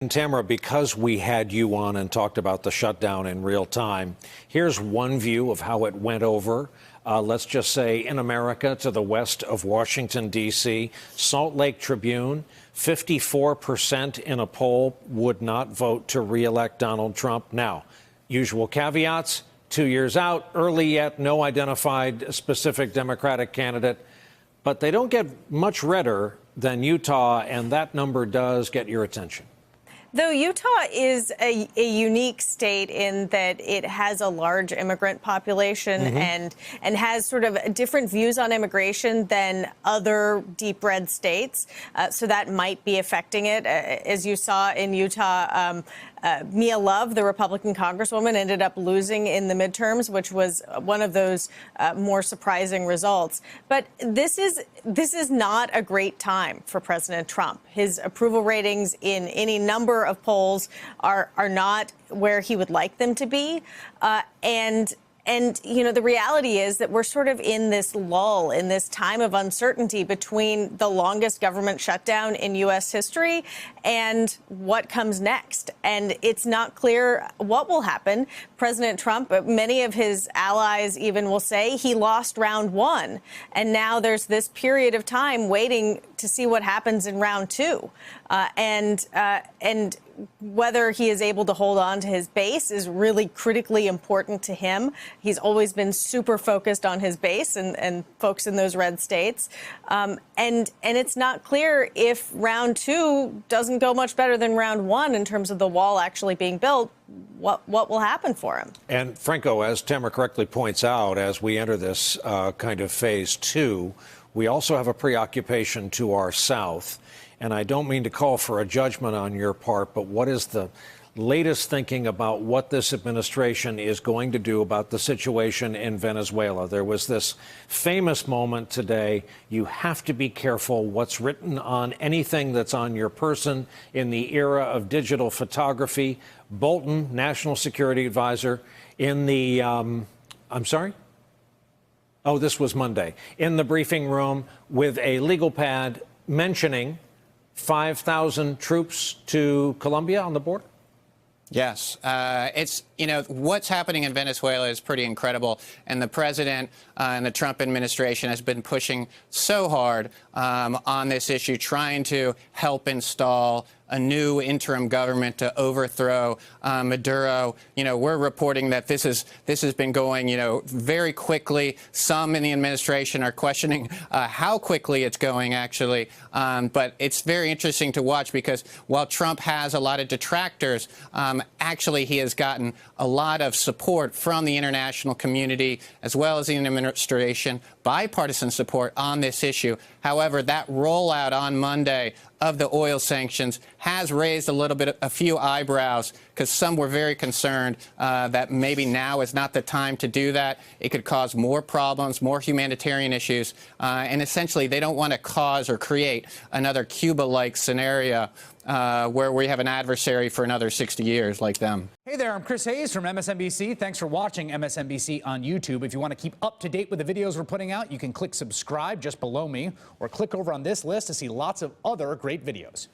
And Tamara, because we had you on and talked about the shutdown in real time, here's one view of how it went over. Let's just say in America to the west of Washington, D.C., Salt Lake Tribune, 54% in a poll would not vote to reelect Donald Trump. Now, usual caveats, 2 years out, early yet, no identified specific Democratic candidate. But they don't get much redder than Utah, and that number does get your attention. Though Utah is a unique state in that it has a large immigrant population and has sort of different views on immigration than other deep red states. So that might be affecting it. As you saw in Utah, Mia Love, the Republican congresswoman, ended up losing in the midterms, which was one of those more surprising results. But this is not a great time for President Trump. His approval ratings in any number of polls are not where he would like them to be. And, you know, the reality is that we're sort of in this lull, in this time of uncertainty between the longest government shutdown in U.S. history and what comes next. And it's not clear what will happen. President Trump, many of his allies even will say he lost round one. And now there's this period of time waiting to see what happens in round two. And whether he is able to hold on to his base is really critically important to him. He's always been super focused on his base and folks in those red states. And it's not clear if round two doesn't go much better than round one in terms of the wall actually being built, what will happen for him. And Franco, as Tamara correctly points out, as we enter this kind of phase two, we also have a preoccupation to our south. And I don't mean to call for a judgment on your part, but what is the latest thinking about what this administration is going to do about the situation in Venezuela? There was this famous moment today. You have to be careful what's written on anything that's on your person in the era of digital photography. Bolton, National Security Advisor, in the, I'm sorry? Oh, this was Monday, in the briefing room with a legal pad mentioning 5,000 troops to Colombia on the border? Yes. It's, you know, what's happening in Venezuela is pretty incredible. And the president and the Trump administration has been pushing so hard on this issue, trying to help install a new interim government to overthrow Maduro. You know, we're reporting that this has been going, you know, very quickly. Some in the administration are questioning how quickly it's going, actually. But it's very interesting to watch because while Trump has a lot of detractors, actually he has gotten a lot of support from the international community as well as the administration, bipartisan support on this issue. However, that rollout on Monday of the oil sanctions has raised a few eyebrows because some were very concerned that maybe now is not the time to do that. It could cause more problems, more humanitarian issues, and essentially they don't want to cause or create another Cuba-like scenario where we have an adversary for another 60 years like them. Hey there, I'm Chris Hayes from MSNBC. Thanks for watching MSNBC on YouTube. If you want to keep up to date with the videos we're putting out, you can click subscribe just below me or click over on this list to see lots of other great videos.